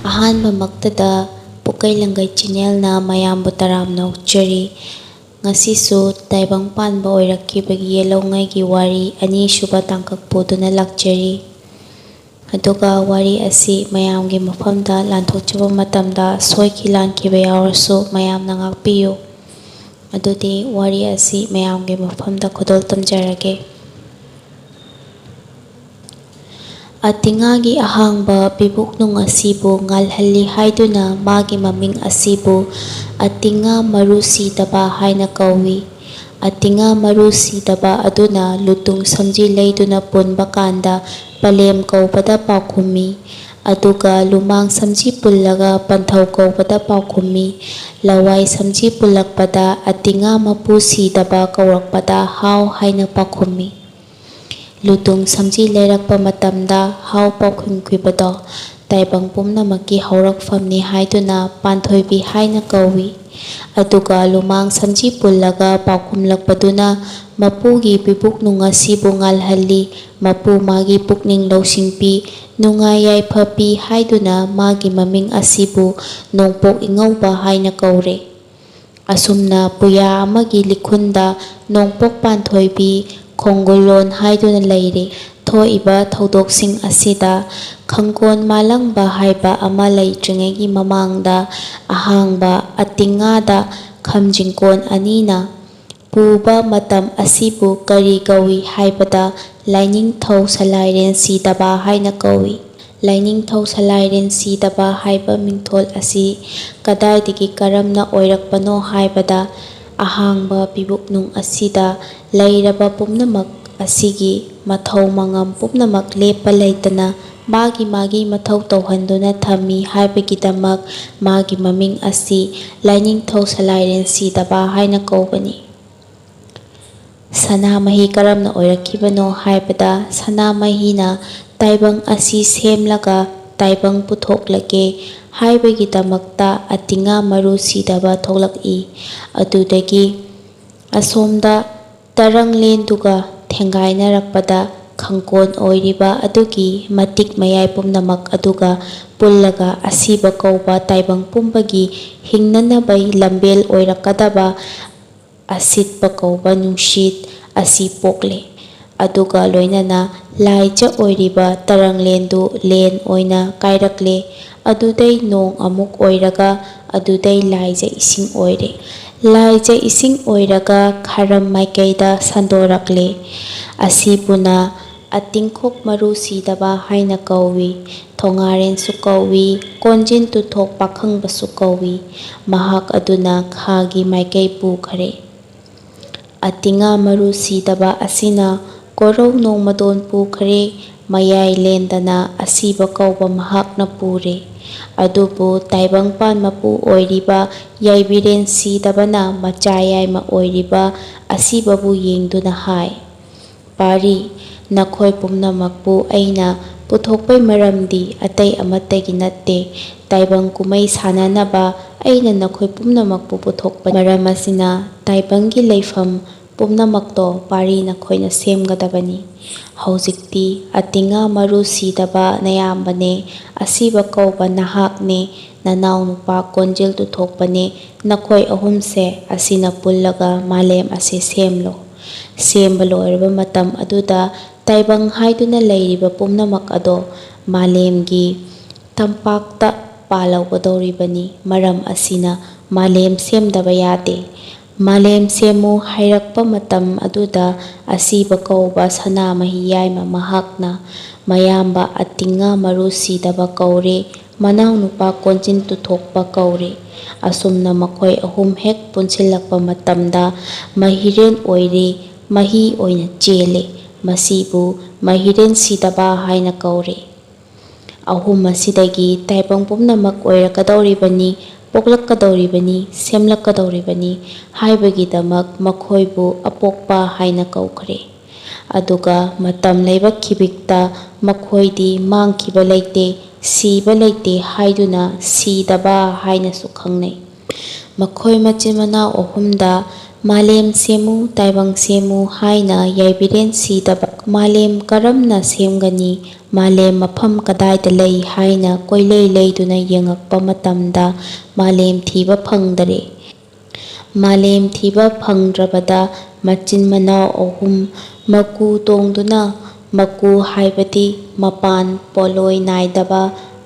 ꯑꯍꯥꯟꯕꯃꯛꯇꯗ ꯄꯨꯀꯩꯂꯪꯒꯩ ꯆꯦꯅꯦꯜꯅ ꯃꯌꯥꯝꯕꯨ ꯇꯔꯥꯝꯅ ꯑꯣꯛꯆꯔꯤ꯫ ꯉꯁꯤꯁꯨ ꯇꯥꯏꯕꯪ ꯄꯥꯟꯕ ꯑꯣꯏꯔꯛꯈꯤꯕꯒꯤ ꯌꯦꯜꯍꯧꯉꯩꯒꯤ ꯋꯥꯔꯤ ꯑꯅꯤꯁꯨꯕ ꯇꯥꯡꯀꯛ ꯄꯨꯗꯨꯅ ꯂꯥꯛꯆꯔꯤ꯫ ꯑꯗꯨꯒ ꯋꯥꯔꯤ ꯑꯁꯤ ꯃꯌꯥꯝꯒꯤ ꯃꯐꯝꯗ ꯂꯥꯟꯊꯣꯛꯆꯕ ꯃꯇꯝꯗ ꯁꯣꯏꯈꯤ ꯂꯥꯟꯈꯤꯕ ꯌꯥꯎꯔꯁꯨ ꯃꯌꯥꯝꯅ ꯉꯥꯛꯄꯤꯌꯨ꯫ ꯑꯗꯨꯗꯤ ꯋꯥꯔꯤ ꯑꯁꯤ ꯃꯌꯥꯝꯒꯤ ꯃꯐꯝꯗ ꯈꯨꯗꯣꯜ ꯇꯝꯖꯔꯒꯦ꯫ ꯑꯇꯤꯉꯥꯒꯤ ꯑꯍꯥꯡꯕ ꯄꯤꯕꯨꯛꯅꯨꯡ ꯑꯁꯤꯕꯨ ꯉꯥꯜꯍꯜꯂꯤ ꯍꯥꯏꯗꯨꯅ ꯃꯥꯒꯤ ꯃꯃꯤꯡ ꯑꯁꯤꯕꯨ ꯑꯇꯤꯉꯥ ꯃꯔꯨ ꯁꯤꯗꯕ ꯍꯥꯏꯅ ꯀꯧꯏ꯫ ꯑꯇꯤꯉꯥ ꯃꯔꯨ ꯁꯤꯗꯕ ꯑꯗꯨꯅ ꯂꯨꯇꯨꯡ ꯁꯝꯖꯤ ꯂꯩꯗꯨꯅ ꯄꯨꯟꯕ ꯀꯥꯟꯗ ꯄꯂꯦꯝ ꯀꯧꯕꯗ ꯄꯥꯎꯈꯨꯝꯃꯤ꯫ ꯑꯗꯨꯒ ꯂꯨꯃꯥꯡ ꯁꯝꯖꯤ ꯄꯨꯜꯂꯒ ꯄꯟꯊꯧ ꯀꯧꯕꯗ ꯄꯥꯎꯈꯨꯝꯃꯤ꯫ ꯂꯋꯥꯏ ꯁꯝꯖꯤ ꯄꯨꯜꯂꯛꯄꯗ ꯑꯇꯤꯉꯥ ꯃꯄꯨ ꯁꯤꯗꯕ ꯀꯧꯔꯛꯄꯗ ꯍꯥꯎ ꯍꯥꯏꯅ ꯄꯥꯎꯈꯨꯝꯃꯤ꯫ ꯂꯨꯇꯨꯡ ꯁꯝꯖꯤ ꯂꯩꯔꯛꯄ ꯃꯇꯝꯗ ꯍꯥꯎ ꯄꯥꯎꯈꯨꯝꯈꯤꯕꯗꯣ ꯇꯥꯏꯕꯪ ꯄꯨꯝꯅꯃꯛꯀꯤ ꯍꯧꯔꯛꯐꯝꯅꯤ ꯍꯥꯏꯗꯨꯅ ꯄꯥꯟꯊꯣꯏꯕꯤ ꯍꯥꯏꯅ ꯀꯧꯏ꯫ ꯑꯗꯨꯒ ꯂꯨꯃꯥꯡ ꯁꯝꯖꯤ ꯄꯨꯜꯂꯒ ꯄꯥꯎꯈꯨꯝꯂꯛꯄꯗꯨꯅ ꯃꯄꯨꯒꯤ ꯄꯤꯕꯨꯛꯅꯨꯡ ꯑꯁꯤꯕꯨ ꯉꯥꯜꯍꯜꯂꯤ, ꯃꯄꯨ ꯃꯥꯒꯤ ꯄꯨꯛꯅꯤꯡ ꯂꯧꯁꯤꯡ ꯄꯤ, ꯅꯨꯡꯉꯥꯏ ꯌꯥꯏꯐ ꯄꯤ ꯍꯥꯏꯗꯨꯅ ꯃꯥꯒꯤ ꯃꯃꯤꯡ ꯑꯁꯤꯕꯨ ꯅꯣꯡꯄꯣꯛ ꯏꯉꯧꯕ ꯍꯥꯏꯅ ꯀꯧꯔꯦ꯫ ꯑꯁꯨꯝꯅ ꯄꯨꯌꯥ ꯑꯃꯒꯤ ꯂꯤꯈꯨꯟꯗ ꯅꯣꯡꯄꯣꯛ ꯄꯥꯟꯊꯣꯏꯕꯤ ꯈꯣꯡꯒꯨꯜꯂꯣꯟ ꯍꯥꯏꯗꯨꯅ ꯂꯩꯔꯤ꯫ ꯊꯣꯛꯏꯕ ꯊꯧꯗꯣꯛꯁꯤꯡ ꯑꯁꯤꯗ ꯈꯪꯀꯣꯟ ꯃꯥꯂꯪꯕ ꯍꯥꯏꯕ ꯑꯃ ꯂꯩꯇ꯭ꯔꯤꯉꯩꯒꯤ ꯃꯃꯥꯡꯗ ꯑꯍꯥꯡꯕ ꯑꯇꯤꯉꯥꯗ ꯈꯝꯖꯤꯡꯀꯣꯟ ꯑꯅꯤꯅ ꯄꯨꯕ ꯃꯇꯝ ꯑꯁꯤꯕꯨ ꯀꯔꯤ ꯀꯧꯏ ꯍꯥꯏꯕꯗ ꯂꯥꯏꯅꯤꯡꯊꯧ ꯁꯂꯥꯏꯔꯦꯟ ꯁꯤꯗꯕ ꯍꯥꯏꯅ ꯀꯧꯏ꯫ ꯂꯥꯏꯅꯤꯡꯊꯧ ꯁꯂꯥꯏꯔꯦꯟ ꯁꯤꯗꯕ ꯍꯥꯏꯕ ꯃꯤꯡꯊꯣꯜ ꯑꯁꯤ ꯀꯗꯥꯏꯗꯒꯤ ꯀꯔꯝꯅ ꯑꯣꯏꯔꯛꯄꯅꯣ ꯍꯥꯏꯕꯗ ꯑꯍꯥꯡꯕ ꯄꯤꯕꯨꯛꯅꯨꯡ ꯑꯁꯤꯗ ꯂꯩꯔꯕ ꯄꯨꯝꯅꯃꯛ ꯑꯁꯤꯒꯤ ꯃꯊꯧ ꯃꯉꯝ ꯄꯨꯝꯅꯃꯛ ꯂꯦꯞꯄ ꯂꯩꯇꯅ ꯃꯥꯒꯤ ꯃꯥꯒꯤ ꯃꯊꯧ ꯇꯧꯍꯟꯗꯨꯅ ꯊꯝꯃꯤ ꯍꯥꯏꯕꯒꯤꯗꯃꯛ ꯃꯥꯒꯤ ꯃꯃꯤꯡ ꯑꯁꯤ ꯂꯥꯏꯅꯤꯡꯊꯧ ꯁꯂꯥꯏꯔꯦꯟ ꯁꯤꯗꯕ ꯍꯥꯏꯅ ꯀꯧꯕꯅꯤ꯫ ꯁꯅꯥꯃꯍꯤ ꯀꯔꯝꯅ ꯑꯣꯏꯔꯛꯈꯤꯕꯅꯣ ꯍꯥꯏꯕꯗ ꯁꯅꯥꯃꯍꯤꯅ ꯇꯥꯏꯕꯪ ꯑꯁꯤ ꯁꯦꯝꯂꯒ ꯇꯥꯏꯕꯪ ꯄꯨꯊꯣꯛꯂꯒꯦ ꯍꯥꯏꯕꯒꯤꯗꯃꯛꯇ ꯑꯇꯤꯉꯥ ꯃꯔꯨ ꯁꯤꯗꯕ ꯊꯣꯛꯂꯛꯏ꯫ ꯑꯗꯨꯗꯒꯤ ꯑꯁꯣꯝꯗ ꯇꯔꯪꯂꯦꯟꯗꯨꯒ ꯊꯦꯡꯒꯥꯏꯅꯔꯛꯄꯗ ꯈꯪꯀꯣꯟ ꯑꯣꯏꯔꯤꯕ ꯑꯗꯨꯒꯤ ꯃꯇꯤꯛ ꯃꯌꯥꯏ ꯄꯨꯝꯅꯃꯛ ꯑꯗꯨꯒ ꯄꯨꯜꯂꯒ ꯑꯁꯤꯕ ꯀꯧꯕ ꯇꯥꯏꯕꯪ ꯄꯨꯝꯕꯒꯤ ꯍꯤꯡꯅꯅꯕꯩ ꯂꯝꯕꯦꯜ ꯑꯣꯏꯔꯛꯀꯗꯕ ꯑꯁꯤꯠꯄ ꯀꯧꯕ ꯅꯨꯡꯁꯤꯠ ꯑꯁꯤ ꯄꯣꯛꯂꯦ꯫ ꯑꯗꯨꯒ ꯂꯣꯏꯅꯅ ꯂꯥꯏꯖ ꯑꯣꯏꯔꯤꯕ ꯇꯔꯪꯂꯦꯟꯗꯨ ꯂꯦꯟ ꯑꯣꯏꯅ ꯀꯥꯏꯔꯛꯂꯦ꯫ ꯑꯗꯨꯗꯩ ꯅꯣꯡ ꯑꯃꯨꯛ ꯑꯣꯏꯔꯒ ꯑꯗꯨꯗꯩ ꯂꯥꯏꯖ ꯏꯁꯤꯡ ꯑꯣꯏꯔꯦ꯫ ꯂꯥꯏꯖ ꯏꯁꯤꯡ ꯑꯣꯏꯔꯒ ꯈꯥꯔꯝ ꯃꯥꯏꯀꯩꯗ ꯁꯟꯗꯣꯔꯛꯂꯦ꯫ ꯑꯁꯤꯕꯨꯅ ꯑꯇꯤꯡꯈꯣꯛ ꯃꯔꯨ ꯁꯤꯗꯕ ꯍꯥꯏꯅ ꯀꯧꯏ꯫ ꯊꯣꯉꯥꯔꯦꯟꯁꯨ ꯀꯧꯏ, ꯀꯣꯟꯖꯤꯟ ꯇꯨꯊꯣꯛ ꯄꯥꯈꯪꯕꯁꯨ ꯀꯧꯏ꯫ ꯃꯍꯥꯛ ꯑꯗꯨꯅ ꯈꯥꯒꯤ ꯃꯥꯏꯀꯩ ꯄꯨꯈꯔꯦ꯫ ꯑꯇꯤꯉꯥ ꯃꯔꯨ ꯁꯤꯗꯕ ꯑꯁꯤꯅ ꯀꯣꯔꯧ ꯅꯣꯡꯃꯗꯣꯟ ꯄꯨꯈꯔꯦ꯫ ꯃꯌꯥꯏ ꯂꯦꯟꯗꯅ ꯑꯁꯤꯕ ꯀꯧꯕ ꯃꯍꯥꯛꯅ ꯄꯨꯔꯦ꯫ ꯑꯗꯨꯕꯨ ꯇꯥꯏꯕꯪꯄꯥꯟ ꯃꯄꯨ ꯑꯣꯏꯔꯤꯕ ꯌꯥꯏꯕꯤꯔꯦꯟ ꯁꯤꯗꯕꯅ ꯃꯆꯥ ꯌꯥꯏꯃ ꯑꯣꯏꯔꯤꯕ ꯑꯁꯤꯕꯕꯨ ꯌꯦꯡꯗꯨꯅ ꯍꯥꯏ, ꯄꯥꯔꯤ, ꯅꯈꯣꯏ ꯄꯨꯝꯅꯃꯛꯄꯨ ꯑꯩꯅ ꯄꯨꯊꯣꯛꯄꯩ ꯃꯔꯝꯗꯤ ꯑꯇꯩ ꯑꯃꯠꯇꯒꯤ ꯅꯠꯇꯦ, ꯇꯥꯏꯕꯪ ꯀꯨꯝꯃꯩ ꯁꯥꯟꯅꯅꯕ ꯑꯩꯅ ꯅꯈꯣꯏ ꯄꯨꯝꯅꯃꯛꯄꯨ ꯄꯨꯊꯣꯛꯄꯅꯤ꯫ ꯃꯔꯝ ꯑꯁꯤꯅ ꯇꯥꯏꯕꯪꯒꯤ ꯂꯩꯐꯝ ꯄꯨꯝꯅꯃꯛꯇꯣ ꯄꯥꯔꯤ ꯅꯈꯣꯏꯅ ꯁꯦꯝꯒꯗꯕꯅꯤ꯫ ꯍꯧꯖꯤꯛꯇꯤ ꯑꯇꯤꯉꯥ ꯃꯔꯨ ꯁꯤꯗꯕ ꯅꯌꯥꯝꯕꯅꯦ, ꯑꯁꯤꯕ ꯀꯧꯕ ꯅꯍꯥꯛꯅꯦ, ꯅꯅꯥꯎ ꯅꯨꯄꯥ ꯀꯣꯟꯖꯤꯜ ꯇꯨꯊꯣꯛꯄꯅꯦ, ꯅꯈꯣꯏ ꯑꯍꯨꯝꯁꯦ ꯑꯁꯤꯅ ꯄꯨꯜꯂꯒ ꯃꯥꯂꯦꯝ ꯑꯁꯤ ꯁꯦꯝꯂꯣ꯫ ꯁꯦꯝꯕ ꯂꯣꯏꯔꯕ ꯃꯇꯝ ꯑꯗꯨꯗ ꯇꯥꯏꯕꯪ ꯍꯥꯏꯗꯨꯅ ꯂꯩꯔꯤꯕ ꯄꯨꯝꯅꯃꯛ ꯑꯗꯣ ꯃꯥꯂꯦꯝꯒꯤ ꯇꯝꯄꯥꯛꯇ ꯄꯥꯜꯍꯧꯒꯗꯧꯔꯤꯕꯅꯤ꯫ ꯃꯔꯝ ꯑꯁꯤꯅ ꯃꯥꯂꯦꯝ ꯁꯦꯝꯗꯕ ꯌꯥꯗꯦ꯫ ꯃꯥꯂꯦꯝ ꯁꯦꯝꯃꯨ ꯍꯥꯏꯔꯛꯄ ꯃꯇꯝ ꯑꯗꯨꯗ ꯑꯁꯤꯕ ꯀꯧꯕ ꯁꯅꯥꯃꯍꯤ ꯌꯥꯏꯃ ꯃꯍꯥꯛꯅ ꯃꯌꯥꯝꯕ ꯑꯇꯤꯉꯥ ꯃꯔꯨ ꯁꯤꯗꯕ ꯀꯧꯔꯦ, ꯃꯅꯥꯎꯅꯨꯄꯥ ꯀꯣꯟꯖꯤꯟ ꯇꯨꯊꯣꯛꯄ ꯀꯧꯔꯦ꯫ ꯑꯁꯨꯝꯅ ꯃꯈꯣꯏ ꯑꯍꯨꯝ ꯍꯦꯛ ꯄꯨꯟꯁꯤꯜꯂꯛꯄ ꯃꯇꯝꯗ ꯃꯍꯤꯔꯦꯟ ꯑꯣꯏꯔꯦ, ꯃꯍꯤ ꯑꯣꯏꯅ ꯆꯦꯜꯂꯦ꯫ ꯃꯁꯤꯕꯨ ꯃꯍꯤꯔꯦꯟ ꯁꯤꯗꯕ ꯍꯥꯏꯅ ꯀꯧꯔꯦ꯫ ꯑꯍꯨꯝ ꯑꯁꯤꯗꯒꯤ ꯇꯥꯏꯕꯪ ꯄꯨꯝꯅꯃꯛ ꯑꯣꯏꯔꯛꯀꯗꯧꯔꯤꯕꯅꯤ, ꯄꯣꯛꯂꯛꯀꯗꯧꯔꯤꯕꯅꯤ, ꯁꯦꯝꯂꯛꯀꯗꯧꯔꯤꯕꯅꯤ ꯍꯥꯏꯕꯒꯤꯗꯃꯛ ꯃꯈꯣꯏꯕꯨ ꯑꯄꯣꯛꯄ ꯍꯥꯏꯅ ꯀꯧꯈ꯭ꯔꯦ꯫ ꯑꯗꯨꯒ ꯃꯇꯝ ꯂꯩꯕ ꯈꯤꯕꯤꯛꯇ ꯃꯈꯣꯏꯗꯤ ꯃꯥꯡꯈꯤꯕ ꯂꯩꯇꯦ, ꯁꯤꯕ ꯂꯩꯇꯦ ꯍꯥꯏꯗꯨꯅ ꯁꯤꯗꯕ ꯍꯥꯏꯅꯁꯨ ꯈꯪꯅꯩ꯫ ꯃꯈꯣꯏ ꯃꯆꯤꯟ ꯃꯅꯥꯎ ꯑꯍꯨꯝꯗ ꯃꯥꯂꯦꯝ ꯁꯦꯝꯃꯨ ꯇꯥꯏꯕꯪ ꯁꯦꯝꯃꯨ ꯍꯥꯏꯅ ꯌꯥꯏꯕꯤꯔꯦꯟ ꯁꯤꯗꯕ ꯃꯥꯂꯦꯝ ꯀꯔꯝꯅ ꯁꯦꯝꯒꯅꯤ, ꯃꯥꯂꯦꯝ ꯃꯐꯝ ꯀꯗꯥꯏꯗ ꯂꯩ ꯍꯥꯏꯅ ꯀꯣꯏꯂꯩ ꯂꯩꯗꯨꯅ ꯌꯦꯡꯉꯛꯄ ꯃꯇꯝꯗ ꯃꯥꯂꯦꯝ ꯊꯤꯕ ꯐꯪꯗꯔꯦ꯫ ꯃꯥꯂꯦꯝ ꯊꯤꯕ ꯐꯪꯗ꯭ꯔꯕꯗ ꯃꯆꯤꯟ ꯃꯅꯥꯎ ꯑꯍꯨꯝ ꯃꯀꯨ ꯇꯣꯡꯗꯨꯅ, ꯃꯀꯨ ꯍꯥꯏꯕꯗꯤ ꯃꯄꯥꯟ ꯄꯣꯂꯣꯏ ꯅꯥꯏꯗꯕ,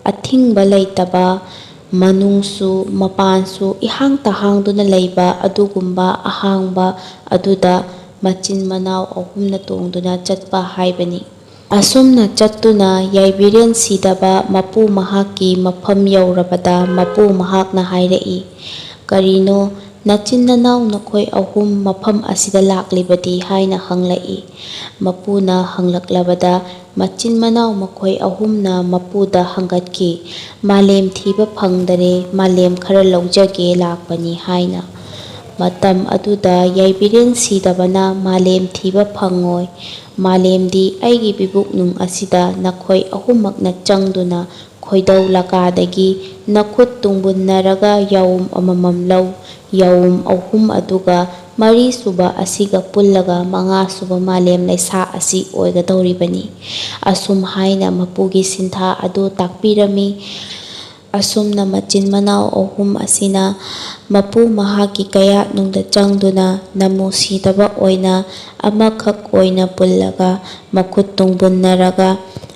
ꯑꯊꯤꯡꯕ ꯂꯩꯇꯕ, ꯃꯅꯨꯡꯁꯨ ꯃꯄꯥꯟꯁꯨ ꯏꯍꯥꯡ ꯇꯍꯥꯡꯗꯨꯅ ꯂꯩꯕ ꯑꯗꯨꯒꯨꯝꯕ ꯑꯍꯥꯡꯕ ꯑꯗꯨꯗ ꯃꯆꯤꯟ ꯃꯅꯥꯎ ꯑꯍꯨꯝꯅ ꯇꯣꯡꯗꯨꯅ ꯆꯠꯄ ꯍꯥꯏꯕꯅꯤ꯫ ꯑꯁꯨꯝꯅ ꯆꯠꯇꯨꯅ ꯌꯥꯏꯕꯤꯔꯦꯟ ꯁꯤꯗꯕ ꯃꯄꯨ ꯃꯍꯥꯛꯀꯤ ꯃꯐꯝ ꯌꯧꯔꯕꯗ ꯃꯄꯨ ꯃꯍꯥꯛꯅ ꯍꯥꯏꯔꯛꯏ, "ꯀꯔꯤꯅꯣ ꯅꯆꯤꯟ ꯅꯅꯥꯎ ꯅꯈꯣꯏ ꯑꯍꯨꯝ ꯃꯐꯝ ꯑꯁꯤꯗ ꯂꯥꯛꯂꯤꯕꯗꯤ?" ꯍꯥꯏꯅ ꯍꯪꯂꯛꯏ꯫ ꯃꯄꯨꯅ ꯍꯪꯂꯛꯂꯕꯗ ꯃꯆꯤꯟ ꯃꯅꯥꯎ ꯃꯈꯣꯏ ꯑꯍꯨꯝꯅ ꯃꯄꯨꯗ ꯍꯪꯒꯠꯈꯤ, "ꯃꯥꯂꯦꯝ ꯊꯤꯕ ꯐꯪꯗꯔꯦ, ꯃꯥꯂꯦꯝ ꯈꯔ ꯂꯧꯖꯒꯦ ꯂꯥꯛꯄꯅꯤ" ꯍꯥꯏꯅ꯫ ꯃꯇꯝ ꯑꯗꯨꯗ ꯌꯥꯏꯕꯤꯔꯦꯟ ꯁꯤꯗꯕꯅ, "ꯃꯥꯂꯦꯝ ꯊꯤꯕ ꯐꯪꯉꯣꯏ, ꯃꯥꯂꯦꯝꯗꯤ ꯑꯩꯒꯤ ꯄꯤꯕꯨꯛꯅꯨꯡ ꯑꯁꯤꯗ ꯅꯈꯣꯏ ꯑꯍꯨꯝꯃꯛꯅ ꯆꯪꯗꯨꯅ ꯈꯣꯏꯗꯧ ꯂꯀꯥꯗꯒꯤ ꯅꯈꯨꯠ ꯇꯨꯡꯕꯨꯟꯅꯔꯒ ꯌꯥꯎꯨꯝ ꯑꯃꯃꯝ ꯂꯧ, ꯌꯥꯎꯨꯝ ꯑꯍꯨꯝ ꯑꯗꯨꯒ ꯃꯔꯤꯁꯨꯕ ꯑꯁꯤꯒ ꯄꯨꯜꯂꯒ ꯃꯉꯥꯁꯨꯕ ꯃꯥꯂꯦꯝ ꯂꯩꯁꯥ ꯑꯁꯤ ꯑꯣꯏꯒꯗꯧꯔꯤꯕꯅꯤ" ꯑꯁꯨꯝ ꯍꯥꯏꯅ ꯃꯄꯨꯒꯤ ꯁꯤꯟꯊꯥ ꯑꯗꯨ ꯇꯥꯛꯄꯤꯔꯝꯃꯤ꯫ ꯑꯁꯨꯝꯅ ꯃꯆꯤꯟ ꯃꯅꯥꯎ ꯑꯍꯨꯝ ꯑꯁꯤꯅ ꯃꯄꯨ ꯃꯍꯥꯛꯀꯤ ꯀꯌꯥꯠꯅꯨꯡꯗ ꯆꯪꯗꯨꯅ ꯅꯃꯨ ꯁꯤꯗꯕ ꯑꯣꯏꯅ ꯑꯃꯈꯛ ꯑꯣꯏꯅ ꯄꯨꯜꯂꯒ ꯃꯈꯨꯠ ꯇꯨꯡꯕꯨꯟꯅꯔꯒ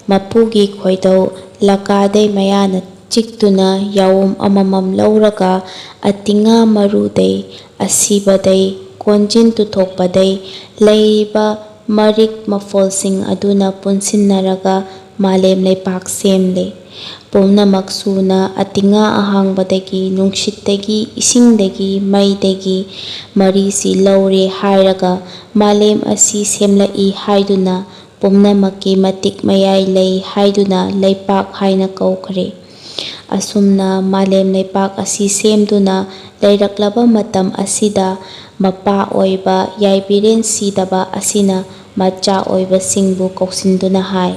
ꯃꯄꯨꯒꯤ ꯈꯣꯏꯗꯧ ꯂꯀꯥꯗꯩ ꯃꯌꯥꯅ ꯆꯤꯛꯇꯨꯅ ꯌꯥꯎꯨꯝ ꯑꯃꯃꯝ ꯂꯧꯔꯒ ꯑꯇꯤꯉꯥ ꯃꯔꯨꯗꯩ, ꯑꯁꯤꯕꯗꯩ, ꯀꯣꯟꯖꯤꯟ ꯇꯨꯊꯣꯛꯄꯗꯩ ꯂꯩꯔꯤꯕ ꯃꯔꯤꯛ ꯃꯐꯣꯜꯁꯤꯡ ꯑꯗꯨꯅ ꯄꯨꯟꯁꯤꯟꯅꯔꯒ ꯃꯥꯂꯦꯝ ꯂꯩꯄꯥꯛ ꯁꯦꯝꯂꯦ꯫ ꯄꯨꯝꯅꯃꯛ ꯁꯨꯅ ꯑꯇꯤꯉꯥ ꯑꯍꯥꯡꯕꯗꯒꯤ, ꯅꯨꯡꯁꯤꯠꯇꯒꯤ, ꯏꯁꯤꯡꯗꯒꯤ, ꯃꯩꯗꯒꯤ ꯃꯔꯤꯁꯤ ꯂꯧꯔꯦ ꯍꯥꯏꯔꯒ ꯃꯥꯂꯦꯝ ꯑꯁꯤ ꯁꯦꯝꯂꯛꯏ ꯍꯥꯏꯗꯨꯅ ꯄꯨꯝꯅꯃꯛꯀꯤ ꯃꯇꯤꯛ ꯃꯌꯥꯏ ꯂꯩ ꯍꯥꯏꯗꯨꯅ ꯂꯩꯄꯥꯛ ꯍꯥꯏꯅ ꯀꯧꯈ꯭ꯔꯦ꯫ ꯑꯁꯨꯝꯅ ꯃꯥꯂꯦꯝ ꯂꯩꯄꯥꯛ ꯑꯁꯤ ꯁꯦꯝꯗꯨꯅ ꯂꯩꯔꯛꯂꯕ ꯃꯇꯝ ꯑꯁꯤꯗ ꯃꯄꯥ ꯑꯣꯏꯕ ꯌꯥꯏꯕꯤꯔꯦꯟ ꯁꯤꯗꯕ ꯑꯁꯤꯅ ꯃꯆꯥ ꯑꯣꯏꯕꯁꯤꯡꯕꯨ ꯀꯧꯁꯤꯟꯗꯨꯅ ꯍꯥꯏ,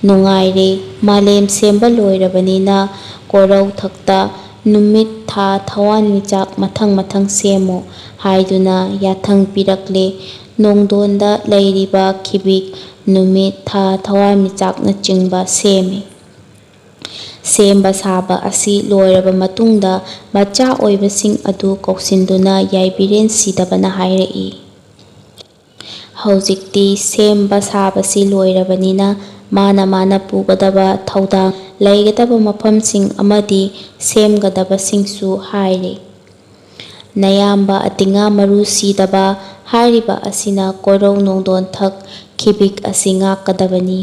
"ꯅꯨꯡꯉꯥꯏꯔꯦ, ꯃꯥꯂꯦꯝ ꯁꯦꯝꯕ ꯂꯣꯏꯔꯕꯅꯤꯅ ꯀꯣꯔꯧꯊꯛꯇ ꯅꯨꯃꯤꯠ ꯊꯥ ꯊꯋꯥꯟꯃꯤꯆꯥꯛ ꯃꯊꯪ ꯃꯊꯪ ꯁꯦꯝꯃꯨ" ꯍꯥꯏꯗꯨꯅ ꯌꯥꯊꯪ ꯄꯤꯔꯛꯂꯦ꯫ ꯅꯣꯡꯗꯣꯟꯗ ꯂꯩꯔꯤꯕ ꯈꯤꯕꯤꯛ, ꯅꯨꯃꯤꯠ ꯊꯥ ꯊꯋꯥꯟꯃꯤꯆꯥꯛꯅꯆꯤꯡꯕ ꯁꯦꯝꯃꯤ꯫ ꯁꯦꯝꯕ ꯁꯥꯕ ꯑꯁꯤ ꯂꯣꯏꯔꯕ ꯃꯇꯨꯡꯗ ꯃꯆꯥ ꯑꯣꯏꯕꯁꯤꯡ ꯑꯗꯨ ꯀꯧꯁꯤꯟꯗꯨꯅ ꯌꯥꯏꯕꯤꯔꯦꯟ ꯁꯤꯗꯕꯅ ꯍꯥꯏꯔꯛꯏ, "ꯍꯧꯖꯤꯛꯇꯤ ꯁꯦꯝꯕ ꯁꯥꯕꯁꯤ ꯂꯣꯏꯔꯕꯅꯤꯅ ꯃꯥꯅ ꯃꯥꯅ ꯄꯨꯒꯗꯕ ꯊꯧꯗꯥꯡ ꯂꯩꯒꯗꯕ ꯃꯐꯝꯁꯤꯡ ꯑꯃꯗꯤ ꯁꯦꯝꯒꯗꯕꯁꯤꯡꯁꯨ ꯍꯥꯏꯔꯦ꯫ ꯅꯌꯥꯝꯕ ꯑꯇꯤꯉꯥ ꯃꯔꯨ ꯁꯤꯗꯕ ꯍꯥꯏꯔꯤꯕ ꯑꯁꯤꯅ ꯀꯣꯔꯧ ꯅꯣꯡꯗꯣꯟꯊꯛ ꯈꯤꯕꯤꯛ ꯑꯁꯤ ꯉꯥꯛꯀꯗꯕꯅꯤ꯫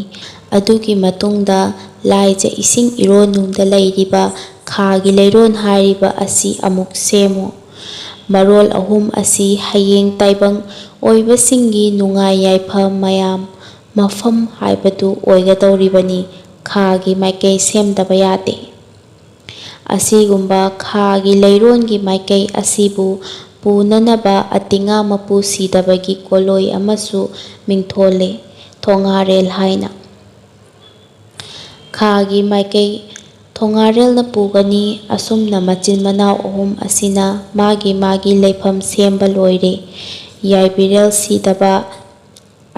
ꯑꯗꯨꯒꯤ ꯃꯇꯨꯡꯗ ꯂꯥꯏꯖ ꯏꯁꯤꯡ ꯏꯔꯣꯟꯅꯨꯡꯗ ꯂꯩꯔꯤꯕ ꯈꯥꯒꯤ ꯂꯩꯔꯣꯟ ꯍꯥꯏꯔꯤꯕ ꯑꯁꯤ ꯑꯃꯨꯛ ꯁꯦꯝꯃꯨ꯫ ꯃꯔꯣꯜ ꯑꯍꯨꯝ ꯑꯁꯤ ꯍꯌꯦꯡ ꯇꯥꯏꯕꯪ ꯑꯣꯏꯕꯁꯤꯡꯒꯤ ꯅꯨꯡꯉꯥꯏ ꯌꯥꯏꯐ ꯃꯌꯥꯝ ꯃꯐꯝ ꯍꯥꯏꯕꯗꯨ ꯑꯣꯏꯒꯗꯧꯔꯤꯕꯅꯤ, ꯈꯥꯒꯤ ꯃꯥꯏꯀꯩ ꯁꯦꯝꯗꯕ ꯌꯥꯗꯦ꯫ ꯑꯁꯤꯒꯨꯝꯕ ꯈꯥꯒꯤ ꯂꯩꯔꯣꯟꯒꯤ ꯃꯥꯏꯀꯩ ꯑꯁꯤꯕꯨ ꯄꯨꯅꯅꯕ ꯑꯇꯤꯉꯥ ꯃꯄꯨ ꯁꯤꯗꯕꯒꯤ ꯀꯣꯂꯣꯏ ꯑꯃꯁꯨ ꯃꯤꯡꯊꯣꯜꯂꯦ, ꯊꯣꯉꯥꯔꯦꯜ ꯍꯥꯏꯅ꯫ ꯈꯥꯒꯤ ꯃꯥꯏꯀꯩ ꯊꯣꯉꯥꯔꯦꯜꯅ ꯄꯨꯒꯅꯤ꯫ ꯑꯁꯨꯝꯅ ꯃꯆꯤꯟ ꯃꯅꯥꯎ ꯑꯍꯨꯝ ꯑꯁꯤꯅ ꯃꯥꯒꯤ ꯃꯥꯒꯤ ꯂꯩꯐꯝ ꯁꯦꯝꯕ ꯂꯣꯏꯔꯦ꯫ ꯌꯥꯏꯕꯤꯔꯦꯜ ꯁꯤꯗꯕ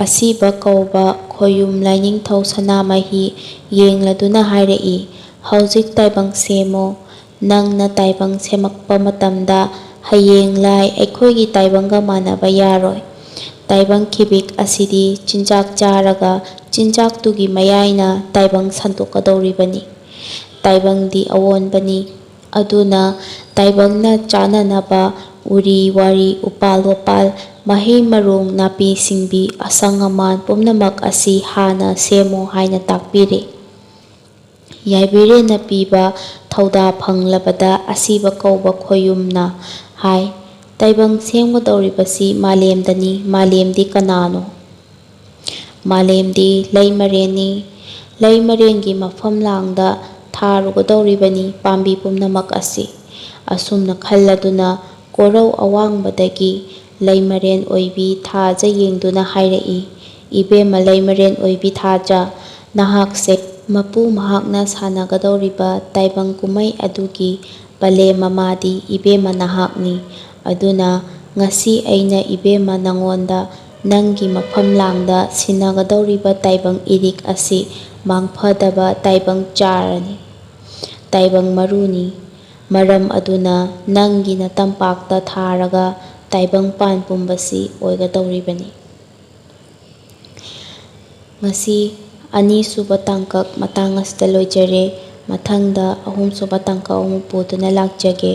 ꯑꯁꯤꯕ ꯀꯧꯕ ꯈꯣꯌꯨꯝ ꯂꯥꯏꯅꯤꯡꯊꯧ ꯁꯅꯥꯃꯍꯤ ꯌꯦꯡꯂꯗꯨꯅ ꯍꯥꯏꯔꯛꯏ, "ꯍꯧꯖꯤꯛ ꯇꯥꯏꯕꯪ ꯁꯦꯝꯃꯣ꯫ ꯅꯪꯅ ꯇꯥꯏꯕꯪ ꯁꯦꯝꯃꯛꯄ ꯃꯇꯝꯗ ꯍꯌꯦꯡ ꯂꯥꯏ ꯑꯩꯈꯣꯏꯒꯤ ꯇꯥꯏꯕꯪꯒ ꯃꯥꯟꯅꯕ ꯌꯥꯔꯣꯏ꯫ ꯇꯥꯏꯕꯪ ꯈꯤꯕꯤꯛ ꯑꯁꯤꯗꯤ ꯆꯤꯟꯖꯥꯛ ꯆꯥꯔꯒ ꯆꯤꯟꯖꯥꯛꯇꯨꯒꯤ ꯃꯌꯥꯏꯅ ꯇꯥꯏꯕꯪ ꯁꯟꯇꯣꯛꯀꯗꯧꯔꯤꯕꯅꯤ꯫ ꯇꯥꯏꯕꯪꯗꯤ ꯑꯑꯣꯟꯕꯅꯤ, ꯑꯗꯨꯅ ꯇꯥꯏꯕꯪꯅ ꯆꯥꯅꯅꯕ ꯎꯔꯤ ꯋꯥꯔꯤ, ꯎꯄꯥꯜ ꯋꯥꯄꯥꯜ, ꯃꯍꯩ ꯃꯔꯣꯡ, ꯅꯥꯄꯤ ꯁꯤꯡꯕꯤ, ꯑꯁꯪ ꯑꯃꯥꯟ ꯄꯨꯝꯅꯃꯛ ꯑꯁꯤ ꯍꯥꯟꯅ ꯁꯦꯝꯃꯨ" ꯍꯥꯏꯅ ꯇꯥꯛꯄꯤꯔꯦ꯫ ꯌꯥꯏꯕꯤꯔꯦꯟꯅ ꯄꯤꯕ ꯊꯧꯗꯥ ꯐꯪꯂꯕꯗ ꯑꯁꯤꯕ ꯀꯧꯕ ꯈꯣꯌꯨꯝꯅ ꯍꯥꯏ, "ꯇꯥꯏꯕꯪ ꯁꯦꯝꯒꯗꯧꯔꯤꯕꯁꯤ ꯃꯥꯂꯦꯝꯗꯅꯤ꯫ ꯃꯥꯂꯦꯝꯗꯤ ꯀꯅꯥꯅꯣ? ꯃꯥꯂꯦꯝꯗꯤ ꯂꯩꯃꯔꯦꯟꯅꯤ꯫ ꯂꯩꯃꯔꯦꯟꯒꯤ ꯃꯐꯝꯂꯥꯡꯗ ꯊꯥꯔꯨꯒꯗꯧꯔꯤꯕꯅꯤ ꯄꯥꯝꯕꯤ ꯄꯨꯝꯅꯃꯛ ꯑꯁꯤ"꯫ ꯑꯁꯨꯝꯅ ꯈꯜꯂꯗꯨꯅ ꯀꯣꯔꯧ ꯑꯋꯥꯡꯕꯗꯒꯤ ꯂꯩꯃꯔꯦꯟ ꯑꯣꯏꯕꯤ ꯊꯥꯖ ꯌꯦꯡꯗꯨꯅ ꯍꯥꯏꯔꯛꯏ, "ꯏꯕꯦꯝꯃ ꯂꯩꯃꯔꯦꯟ ꯑꯣꯏꯕꯤ ꯊꯥꯖ, ꯅꯍꯥꯛꯁꯦ ꯃꯄꯨ ꯃꯍꯥꯛꯅ ꯁꯥꯟꯅꯒꯗꯧꯔꯤꯕ ꯇꯥꯏꯕꯪ ꯀꯨꯝꯃꯩ ꯑꯗꯨꯒꯤ ꯄꯂꯦꯝ ꯃꯃꯥꯗꯤ ꯏꯕꯦꯝꯃ ꯅꯍꯥꯛꯅꯤ꯫ ꯑꯗꯨꯅ ꯉꯁꯤ ꯑꯩꯅ ꯏꯕꯦꯝꯃ ꯅꯉꯣꯟꯗ ꯅꯪꯒꯤ ꯃꯐꯝꯂꯥꯡꯗ ꯁꯤꯟꯅꯒꯗꯧꯔꯤꯕ ꯇꯥꯏꯕꯪ ꯏꯔꯤꯛ ꯑꯁꯤ ꯃꯥꯡꯐꯗꯕ ꯇꯥꯏꯕꯪ ꯆꯥꯔꯅꯤ, ꯇꯥꯏꯕꯪ ꯃꯔꯨꯅꯤ꯫ ꯃꯔꯝ ꯑꯗꯨꯅ ꯅꯪꯒꯤ ꯅꯇꯝꯄꯥꯛꯇ ꯊꯥꯔꯒ ꯇꯥꯏꯕꯪꯄꯥꯟ ꯄꯨꯝꯕꯁꯤ ꯑꯣꯏꯒꯗꯧꯔꯤꯕꯅꯤ꯫ ꯉꯁꯤ ꯑꯅꯤꯁꯨꯕ ꯇꯥꯡꯀꯛ ꯃꯇꯥꯡ ꯑꯁꯤꯗ ꯂꯣꯏꯖꯔꯦ꯫ ꯃꯊꯪꯗ ꯑꯍꯨꯝꯁꯨꯕ ꯇꯥꯡꯀꯛ ꯑꯃꯨꯛ ꯄꯨꯗꯨꯅ ꯂꯥꯛꯆꯒꯦ꯫